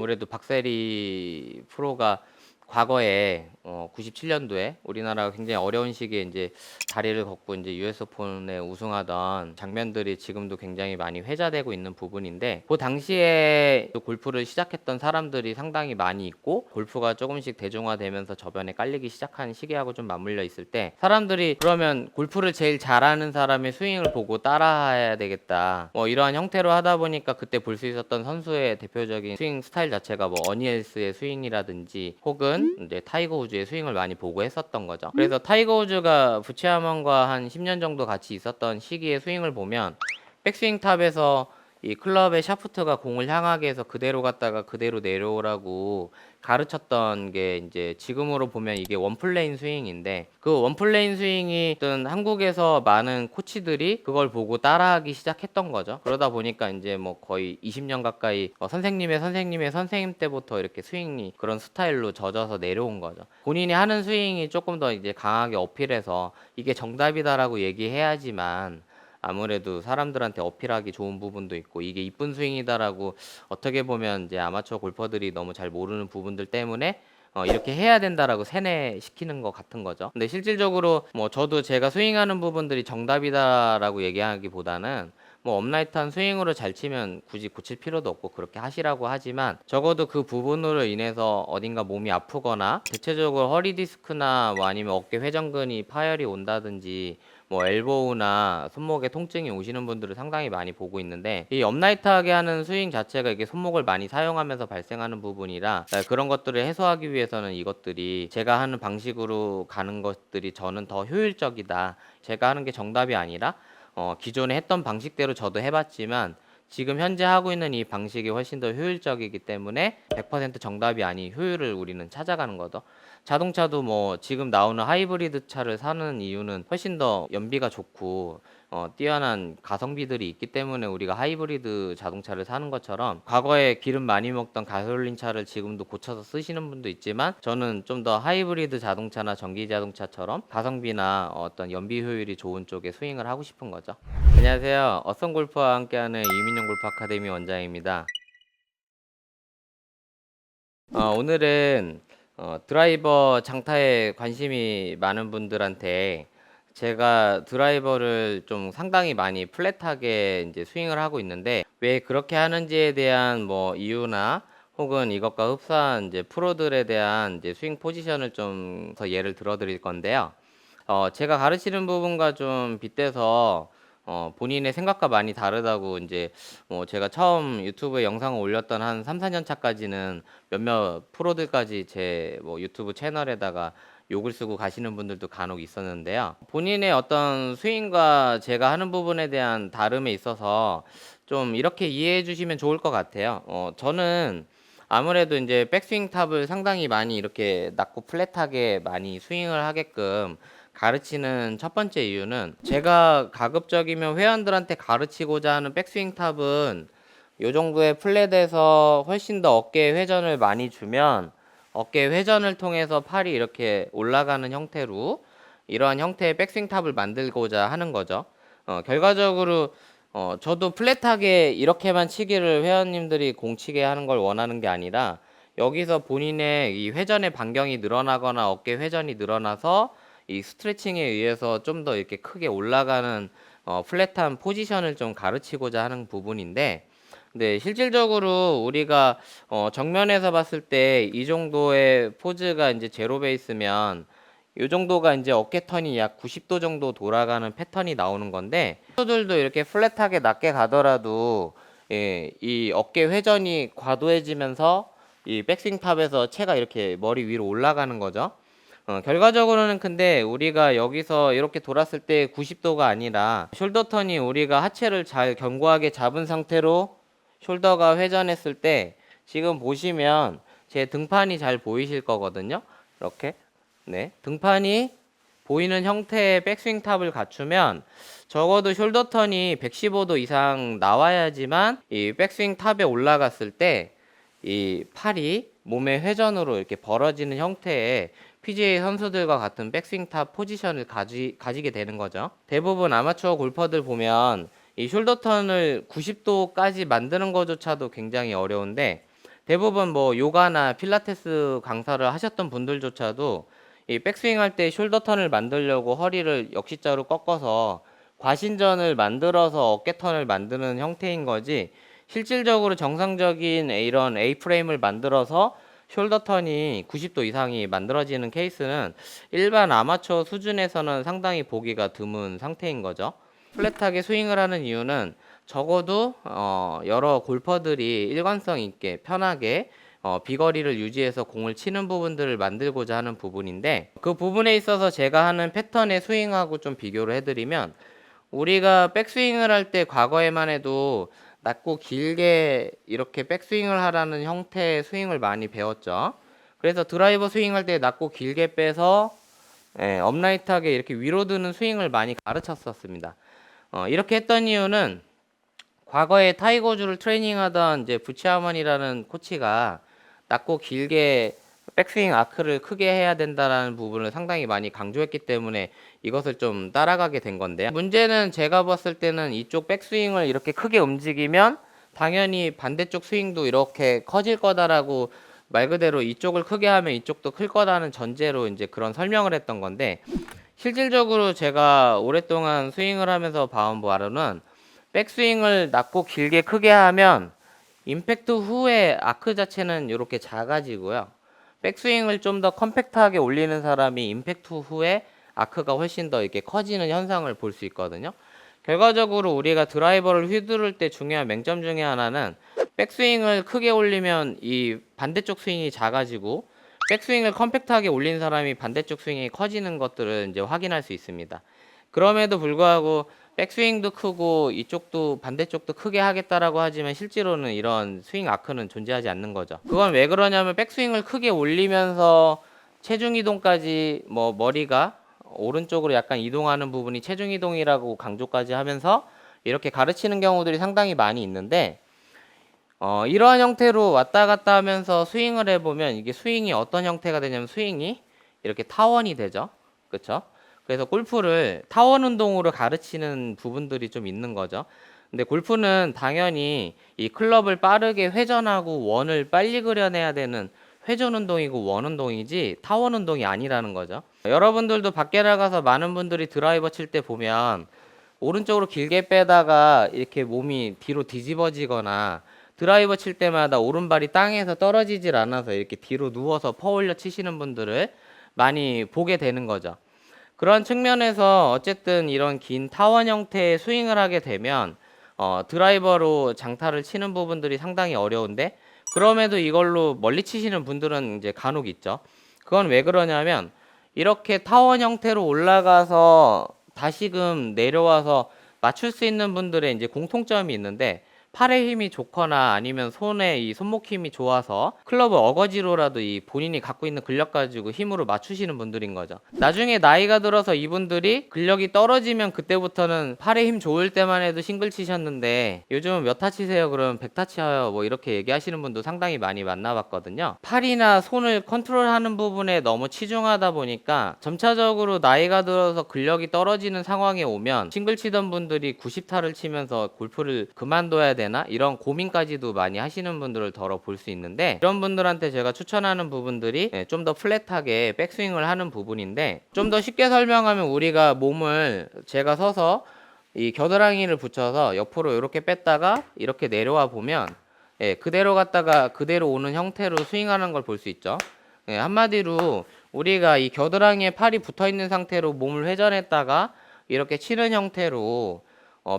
아무래도 박세리 프로가 과거에 97년도에 우리나라가 굉장히 어려운 시기에 이제 다리를 걷고 이제 US 오픈에 우승하던 장면들이 지금도 굉장히 많이 회자되고 있는 부분인데, 그 당시에 골프를 시작했던 사람들이 상당히 많이 있고 골프가 조금씩 대중화되면서 저변에 깔리기 시작한 시기하고 좀 맞물려 있을 때, 사람들이 그러면 골프를 제일 잘하는 사람의 스윙을 보고 따라해야 되겠다, 뭐 이러한 형태로 하다 보니까 그때 볼 수 있었던 선수의 대표적인 스윙 스타일 자체가 뭐 어니엘스의 스윙이라든지 혹은 이제 타이거 우즈의 스윙을 많이 보고 했었던 거죠. 그래서 타이거 우즈가 부치아먼과 한 10년 정도 같이 있었던 시기의 스윙을 보면, 백스윙 탑에서 이 클럽의 샤프트가 공을 향하게 해서 그대로 갔다가 그대로 내려오라고 가르쳤던 게, 이제 지금으로 보면 이게 원플레인 스윙인데, 그 원플레인 스윙이 어떤 한국에서 많은 코치들이 그걸 보고 따라하기 시작했던 거죠. 그러다 보니까 이제 뭐 거의 20년 가까이 선생님의 선생님 때부터 이렇게 스윙이 그런 스타일로 젖어서 내려온 거죠. 본인이 하는 스윙이 조금 더 이제 강하게 어필해서 이게 정답이다라고 얘기해야지만 아무래도 사람들한테 어필하기 좋은 부분도 있고, 이게 이쁜 스윙이다라고 어떻게 보면 이제 아마추어 골퍼들이 너무 잘 모르는 부분들 때문에 이렇게 해야 된다라고 세뇌시키는 것 같은 거죠. 근데 실질적으로 뭐 저도 제가 스윙하는 부분들이 정답이다라고 얘기하기보다는, 뭐 업라이트한 스윙으로 잘 치면 굳이 고칠 필요도 없고 그렇게 하시라고 하지만, 적어도 그 부분으로 인해서 어딘가 몸이 아프거나 대체적으로 허리 디스크나 뭐 아니면 어깨 회전근이 파열이 온다든지 뭐 엘보우나 손목에 통증이 오시는 분들을 상당히 많이 보고 있는데, 이 업라이트하게 하는 스윙 자체가 이게 손목을 많이 사용하면서 발생하는 부분이라, 그런 것들을 해소하기 위해서는 이것들이 제가 하는 방식으로 가는 것들이 저는 더 효율적이다, 제가 하는 게 정답이 아니라 기존에 했던 방식대로 저도 해봤지만 지금 현재 하고 있는 이 방식이 훨씬 더 효율적이기 때문에 100% 정답이 아닌 효율을 우리는 찾아가는 거죠. 자동차도 뭐 지금 나오는 하이브리드 차를 사는 이유는 훨씬 더 연비가 좋고 뛰어난 가성비들이 있기 때문에 우리가 하이브리드 자동차를 사는 것처럼, 과거에 기름 많이 먹던 가솔린 차를 지금도 고쳐서 쓰시는 분도 있지만, 저는 좀 더 하이브리드 자동차나 전기 자동차처럼 가성비나 어떤 연비 효율이 좋은 쪽에 스윙을 하고 싶은 거죠. 안녕하세요. 어썸 골프와 함께하는 이민영 골프 아카데미 원장입니다. 오늘은 드라이버 장타에 관심이 많은 분들한테 제가 드라이버를 좀 상당히 많이 플랫하게 이제 스윙을 하고 있는데, 왜 그렇게 하는지에 대한 뭐 이유나 혹은 이것과 흡사한 이제 프로들에 대한 이제 스윙 포지션을 좀 더 예를 들어 드릴 건데요. 제가 가르치는 부분과 좀 빗대서 본인의 생각과 많이 다르다고 이제 제가 처음 유튜브에 영상을 올렸던 한 3-4년 차까지는 몇몇 프로들까지 제 뭐 유튜브 채널에다가 욕을 쓰고 가시는 분들도 간혹 있었는데요. 본인의 어떤 스윙과 제가 하는 부분에 대한 다름에 있어서 좀 이렇게 이해해 주시면 좋을 것 같아요. 저는 아무래도 이제 백스윙 탑을 상당히 많이 이렇게 낮고 플랫하게 많이 스윙을 하게끔 가르치는 첫 번째 이유는, 제가 가급적이면 회원들한테 가르치고자 하는 백스윙 탑은 요 정도의 플랫에서 훨씬 더 어깨 회전을 많이 주면 어깨 회전을 통해서 팔이 이렇게 올라가는 형태로, 이러한 형태의 백스윙 탑을 만들고자 하는 거죠. 결과적으로 저도 플랫하게 이렇게만 치기를 회원님들이 공치게 하는 걸 원하는 게 아니라, 여기서 본인의 이 회전의 반경이 늘어나거나 어깨 회전이 늘어나서 이 스트레칭에 의해서 좀 더 이렇게 크게 올라가는 플랫한 포지션을 좀 가르치고자 하는 부분인데, 근데 실질적으로 우리가 정면에서 봤을 때 이 정도의 포즈가 이제 제로 베이스면 이 정도가 이제 어깨 턴이 약 90도 정도 돌아가는 패턴이 나오는 건데, 선수들도 이렇게 플랫하게 낮게 가더라도 이 어깨 회전이 과도해지면서 이 백스윙 탑에서 채가 이렇게 머리 위로 올라가는 거죠. 결과적으로는 근데 우리가 여기서 이렇게 돌았을 때 90도가 아니라, 숄더 턴이 우리가 하체를 잘 견고하게 잡은 상태로 숄더가 회전했을 때, 지금 보시면 제 등판이 잘 보이실 거거든요. 이렇게 네, 등판이 보이는 형태의 백스윙 탑을 갖추면 적어도 숄더 턴이 115도 이상 나와야지만 이 백스윙 탑에 올라갔을 때 이 팔이 몸의 회전으로 이렇게 벌어지는 형태의 PGA 선수들과 같은 백스윙 탑 포지션을 가지게 되는 거죠. 대부분 아마추어 골퍼들 보면 이 숄더 턴을 90도까지 만드는 것조차도 굉장히 어려운데, 대부분 뭐 요가나 필라테스 강사를 하셨던 분들조차도 이 백스윙 할 때 숄더 턴을 만들려고 허리를 역시자로 꺾어서 과신전을 만들어서 어깨 턴을 만드는 형태인 거지, 실질적으로 정상적인 이런 A 프레임을 만들어서 숄더 턴이 90도 이상이 만들어지는 케이스는 일반 아마추어 수준에서는 상당히 보기가 드문 상태인 거죠. 플랫하게 스윙을 하는 이유는 적어도 여러 골퍼들이 일관성 있게 편하게 비거리를 유지해서 공을 치는 부분들을 만들고자 하는 부분인데, 그 부분에 있어서 제가 하는 패턴의 스윙하고 좀 비교를 해드리면, 우리가 백스윙을 할 때 과거에만 해도 낮고 길게 이렇게 백스윙을 하라는 형태의 스윙을 많이 배웠죠. 그래서 드라이버 스윙할 때 낮고 길게 빼서 업라이트하게 이렇게 위로 드는 스윙을 많이 가르쳤었습니다. 이렇게 했던 이유는 과거에 타이거즈를 트레이닝하던 이제 부치아먼이라는 코치가 낮고 길게 백스윙 아크를 크게 해야 된다라는 부분을 상당히 많이 강조했기 때문에 이것을 좀 따라가게 된 건데요. 문제는 제가 봤을 때는 이쪽 백스윙을 이렇게 크게 움직이면 당연히 반대쪽 스윙도 이렇게 커질 거다라고, 말 그대로 이쪽을 크게 하면 이쪽도 클 거다는 전제로 이제 그런 설명을 했던 건데, 실질적으로 제가 오랫동안 스윙을 하면서 봐온 바로는 백스윙을 낮고 길게 크게 하면 임팩트 후에 아크 자체는 이렇게 작아지고요. 백스윙을 좀 더 컴팩트하게 올리는 사람이 임팩트 후에 아크가 훨씬 더 이렇게 커지는 현상을 볼 수 있거든요. 결과적으로 우리가 드라이버를 휘두를 때 중요한 맹점 중에 하나는 백스윙을 크게 올리면 이 반대쪽 스윙이 작아지고, 백스윙을 컴팩트하게 올린 사람이 반대쪽 스윙이 커지는 것들을 이제 확인할 수 있습니다. 그럼에도 불구하고 백스윙도 크고 이쪽도 반대쪽도 크게 하겠다라고 하지만 실제로는 이런 스윙 아크는 존재하지 않는 거죠. 그건 왜 그러냐면 백스윙을 크게 올리면서 체중 이동까지, 뭐 머리가 오른쪽으로 약간 이동하는 부분이 체중 이동이라고 강조까지 하면서 이렇게 가르치는 경우들이 상당히 많이 있는데, 이러한 형태로 왔다 갔다 하면서 스윙을 해보면 이게 스윙이 어떤 형태가 되냐면 스윙이 이렇게 타원이 되죠. 그쵸? 그래서 골프를 타원 운동으로 가르치는 부분들이 좀 있는 거죠. 근데 골프는 당연히 이 클럽을 빠르게 회전하고 원을 빨리 그려내야 되는 회전 운동이고 원 운동이지 타원 운동이 아니라는 거죠. 여러분들도 밖에 나가서 많은 분들이 드라이버 칠 때 보면 오른쪽으로 길게 빼다가 이렇게 몸이 뒤로 뒤집어지거나, 드라이버 칠 때마다 오른발이 땅에서 떨어지질 않아서 이렇게 뒤로 누워서 퍼올려 치시는 분들을 많이 보게 되는 거죠. 그런 측면에서 어쨌든 이런 긴 타원 형태의 스윙을 하게 되면 드라이버로 장타를 치는 부분들이 상당히 어려운데, 그럼에도 이걸로 멀리 치시는 분들은 이제 간혹 있죠. 그건 왜 그러냐면 이렇게 타원 형태로 올라가서 다시금 내려와서 맞출 수 있는 분들의 이제 공통점이 있는데, 팔의 힘이 좋거나 아니면 손에 이 손목 힘이 좋아서 클럽을 어거지로라도 이 본인이 갖고 있는 근력 가지고 힘으로 맞추시는 분들인 거죠. 나중에 나이가 들어서 이분들이 근력이 떨어지면 그때부터는 팔의 힘 좋을 때만 해도 싱글 치셨는데 요즘은 몇 타 치세요? 그러면 100타 쳐요. 뭐 이렇게 얘기하시는 분도 상당히 많이 만나봤거든요. 팔이나 손을 컨트롤하는 부분에 너무 치중하다 보니까 점차적으로 나이가 들어서 근력이 떨어지는 상황에 오면 싱글 치던 분들이 90타를 치면서 골프를 그만둬야 되나? 이런 고민까지도 많이 하시는 분들을 덜어 볼 수 있는데, 이런 분들한테 제가 추천하는 부분들이 좀 더 플랫하게 백스윙을 하는 부분인데, 좀 더 쉽게 설명하면 우리가 몸을 제가 서서 이 겨드랑이를 붙여서 옆으로 이렇게 뺐다가 이렇게 내려와 보면 그대로 갔다가 그대로 오는 형태로 스윙하는 걸 볼 수 있죠. 한마디로 우리가 이 겨드랑이에 팔이 붙어 있는 상태로 몸을 회전했다가 이렇게 치는 형태로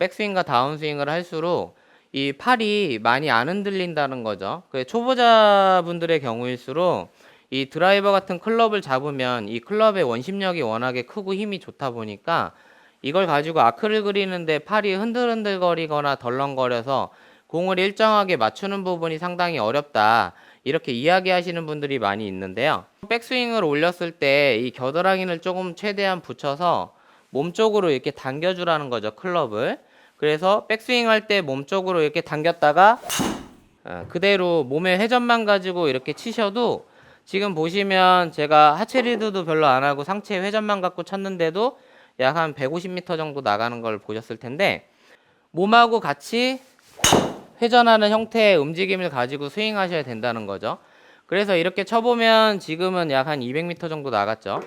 백스윙과 다운스윙을 할수록 이 팔이 많이 안 흔들린다는 거죠. 초보자분들의 경우일수록 이 드라이버 같은 클럽을 잡으면 이 클럽의 원심력이 워낙에 크고 힘이 좋다 보니까 이걸 가지고 아크를 그리는데 팔이 흔들흔들거리거나 덜렁거려서 공을 일정하게 맞추는 부분이 상당히 어렵다, 이렇게 이야기하시는 분들이 많이 있는데요. 백스윙을 올렸을 때 이 겨드랑이를 조금 최대한 붙여서 몸쪽으로 이렇게 당겨주라는 거죠, 클럽을. 그래서 백스윙 할 때 몸쪽으로 이렇게 당겼다가 그대로 몸의 회전만 가지고 이렇게 치셔도, 지금 보시면 제가 하체 리드도 별로 안 하고 상체 회전만 갖고 쳤는데도 약 한 150m 정도 나가는 걸 보셨을 텐데, 몸하고 같이 회전하는 형태의 움직임을 가지고 스윙하셔야 된다는 거죠. 그래서 이렇게 쳐보면 지금은 약 한 200m 정도 나갔죠.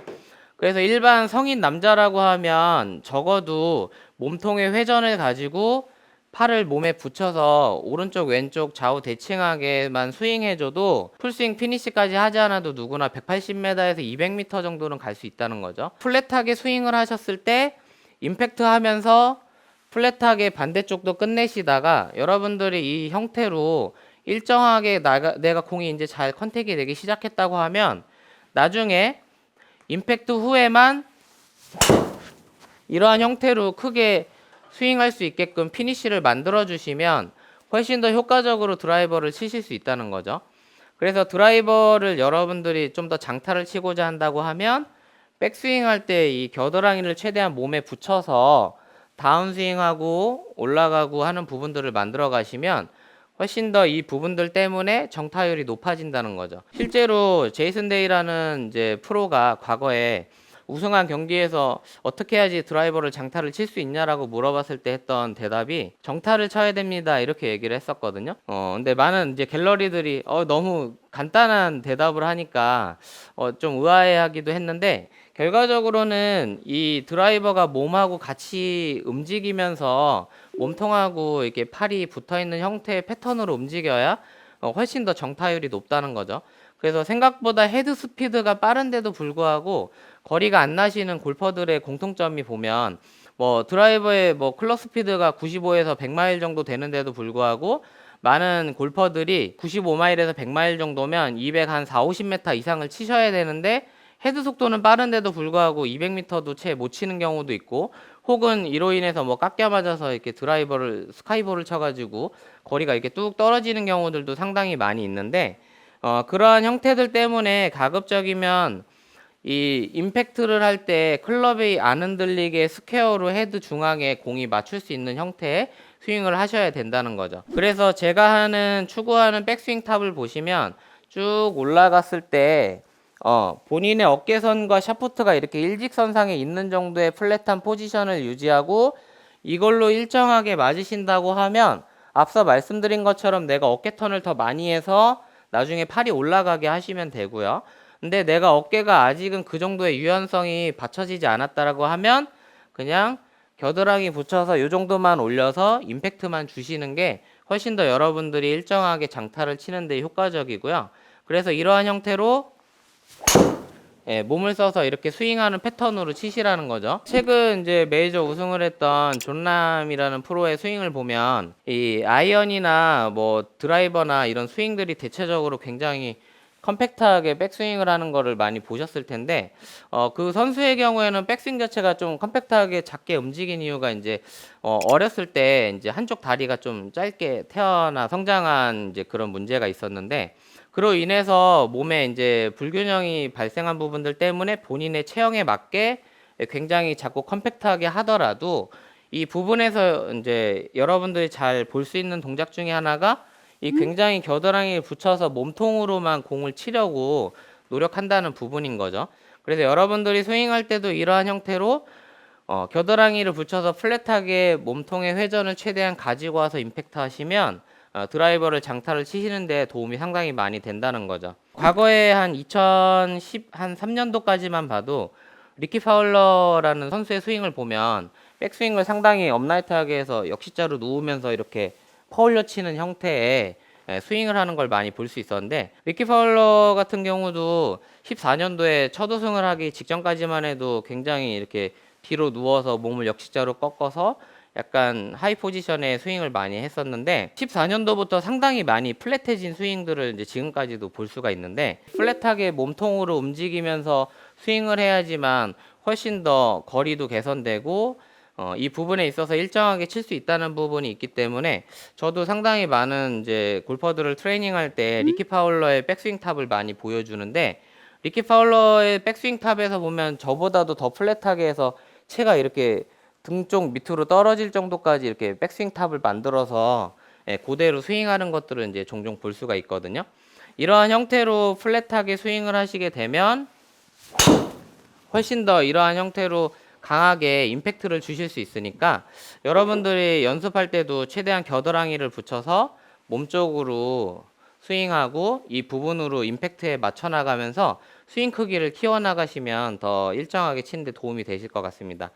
그래서 일반 성인 남자라고 하면 적어도 몸통의 회전을 가지고 팔을 몸에 붙여서 오른쪽 왼쪽 좌우 대칭하게만 스윙해줘도 풀스윙 피니시까지 하지 않아도 누구나 180m에서 200m 정도는 갈 수 있다는 거죠. 플랫하게 스윙을 하셨을 때 임팩트 하면서 플랫하게 반대쪽도 끝내시다가 여러분들이 이 형태로 일정하게 내가 공이 이제 잘 컨택이 되기 시작했다고 하면 나중에 임팩트 후에만 이러한 형태로 크게 스윙할 수 있게끔 피니쉬를 만들어 주시면 훨씬 더 효과적으로 드라이버를 치실 수 있다는 거죠. 그래서 드라이버를 여러분들이 좀 더 장타를 치고자 한다고 하면 백스윙 할 때 이 겨드랑이를 최대한 몸에 붙여서 다운스윙하고 올라가고 하는 부분들을 만들어 가시면 훨씬 더 이 부분들 때문에 정타율이 높아진다는 거죠. 실제로 제이슨 데이라는 이제 프로가 과거에 우승한 경기에서 어떻게 해야지 드라이버를 장타를 칠 수 있냐라고 물어봤을 때 했던 대답이 정타를 쳐야 됩니다 이렇게 얘기를 했었거든요. 근데 많은 이제 갤러리들이 너무 간단한 대답을 하니까 좀 의아해하기도 했는데 결과적으로는 이 드라이버가 몸하고 같이 움직이면서 몸통하고 이렇게 팔이 붙어있는 형태의 패턴으로 움직여야 훨씬 더 정타율이 높다는 거죠. 그래서 생각보다 헤드 스피드가 빠른데도 불구하고 거리가 안 나시는 골퍼들의 공통점이 보면 뭐 드라이버의 뭐 클럽 스피드가 95에서 100마일 정도 되는데도 불구하고 많은 골퍼들이 95마일에서 100마일 정도면 200 한 4, 50m 이상을 치셔야 되는데 헤드 속도는 빠른데도 불구하고 200m도 채 못 치는 경우도 있고 혹은 이로 인해서 뭐 깎여 맞아서 이렇게 드라이버를 스카이볼을 쳐가지고 거리가 이렇게 뚝 떨어지는 경우들도 상당히 많이 있는데 그러한 형태들 때문에 가급적이면 이 임팩트를 할 때 클럽이 안 흔들리게 스퀘어로 헤드 중앙에 공이 맞출 수 있는 형태의 스윙을 하셔야 된다는 거죠. 그래서 제가 추구하는 백스윙 탑을 보시면 쭉 올라갔을 때 본인의 어깨선과 샤프트가 이렇게 일직선상에 있는 정도의 플랫한 포지션을 유지하고 이걸로 일정하게 맞으신다고 하면 앞서 말씀드린 것처럼 내가 어깨턴을 더 많이 해서 나중에 팔이 올라가게 하시면 되고요. 근데 내가 어깨가 아직은 그 정도의 유연성이 받쳐지지 않았다라고 하면 그냥 겨드랑이 붙여서 이 정도만 올려서 임팩트만 주시는 게 훨씬 더 여러분들이 일정하게 장타를 치는 데 효과적이고요. 그래서 이러한 형태로 몸을 써서 이렇게 스윙하는 패턴으로 치시라는 거죠. 최근 이제 메이저 우승을 했던 존람이라는 프로의 스윙을 보면 이 아이언이나 뭐 드라이버나 이런 스윙들이 대체적으로 굉장히 컴팩트하게 백스윙을 하는 거를 많이 보셨을 텐데 그 선수의 경우에는 백스윙 자체가 좀 컴팩트하게 작게 움직인 이유가 이제 어렸을 때 이제 한쪽 다리가 좀 짧게 태어나 성장한 이제 그런 문제가 있었는데 그로 인해서 몸에 이제 불균형이 발생한 부분들 때문에 본인의 체형에 맞게 굉장히 자꾸 컴팩트하게 하더라도 이 부분에서 이제 여러분들이 잘 볼 수 있는 동작 중에 하나가 이 굉장히 겨드랑이를 붙여서 몸통으로만 공을 치려고 노력한다는 부분인 거죠. 그래서 여러분들이 스윙할 때도 이러한 형태로 겨드랑이를 붙여서 플랫하게 몸통의 회전을 최대한 가지고 와서 임팩트 하시면 드라이버를 장타를 치시는 데 도움이 상당히 많이 된다는 거죠. 과거에 한 2013년도까지만 봐도 리키 파울러라는 선수의 스윙을 보면 백스윙을 상당히 업라이트하게 해서 역시자로 누우면서 이렇게 퍼올려 치는 형태의 스윙을 하는 걸 많이 볼 수 있었는데 리키 파울러 같은 경우도 14년도에 첫 우승을 하기 직전까지만 해도 굉장히 이렇게 뒤로 누워서 몸을 역시자로 꺾어서 약간 하이 포지션의 스윙을 많이 했었는데 14년도부터 상당히 많이 플랫해진 스윙들을 이제 지금까지도 볼 수가 있는데 플랫하게 몸통으로 움직이면서 스윙을 해야지만 훨씬 더 거리도 개선되고 이 부분에 있어서 일정하게 칠 수 있다는 부분이 있기 때문에 저도 상당히 많은 이제 골퍼들을 트레이닝할 때 리키 파울러의 백스윙 탑을 많이 보여주는데 리키 파울러의 백스윙 탑에서 보면 저보다도 더 플랫하게 해서 채가 이렇게 등 쪽 밑으로 떨어질 정도까지 이렇게 백스윙 탑을 만들어서 그대로 스윙하는 것들을 이제 종종 볼 수가 있거든요. 이러한 형태로 플랫하게 스윙을 하시게 되면 훨씬 더 이러한 형태로 강하게 임팩트를 주실 수 있으니까 여러분들이 연습할 때도 최대한 겨드랑이를 붙여서 몸쪽으로 스윙하고 이 부분으로 임팩트에 맞춰 나가면서 스윙 크기를 키워 나가시면 더 일정하게 치는데 도움이 되실 것 같습니다.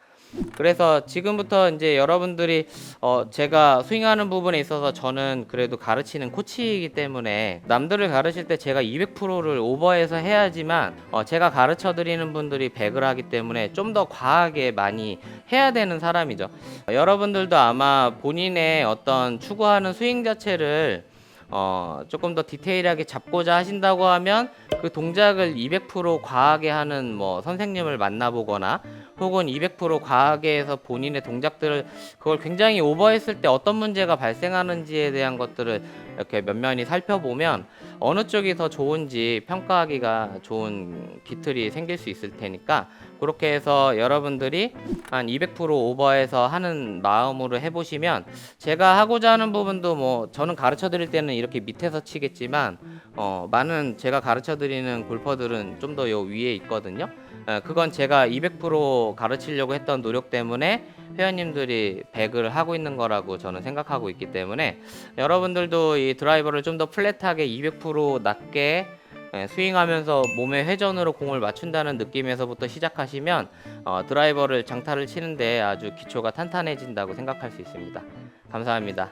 그래서 지금부터 이제 여러분들이 제가 스윙하는 부분에 있어서 저는 그래도 가르치는 코치이기 때문에 남들을 가르칠 때 제가 200%를 오버해서 해야지만 제가 가르쳐 드리는 분들이 100을 하기 때문에 좀 더 과하게 많이 해야 되는 사람이죠. 여러분들도 아마 본인의 어떤 추구하는 스윙 자체를 조금 더 디테일하게 잡고자 하신다고 하면 그 동작을 200% 과하게 하는 뭐 선생님을 만나보거나 혹은 200% 과하게 해서 본인의 동작들을 그걸 굉장히 오버했을 때 어떤 문제가 발생하는지에 대한 것들을 이렇게 면면히 살펴보면 어느 쪽이 더 좋은지 평가하기가 좋은 기틀이 생길 수 있을 테니까 그렇게 해서 여러분들이 한 200% 오버해서 하는 마음으로 해보시면 제가 하고자 하는 부분도 뭐 저는 가르쳐 드릴 때는 이렇게 밑에서 치겠지만 많은 제가 가르쳐 드리는 골퍼들은 좀 더 요 위에 있거든요. 그건 제가 200% 가르치려고 했던 노력 때문에 회원님들이 100을 하고 있는 거라고 저는 생각하고 있기 때문에 여러분들도 이 드라이버를 좀 더 플랫하게 200% 낮게 스윙하면서 몸의 회전으로 공을 맞춘다는 느낌에서부터 시작하시면 드라이버를 장타를 치는데 아주 기초가 탄탄해진다고 생각할 수 있습니다. 감사합니다.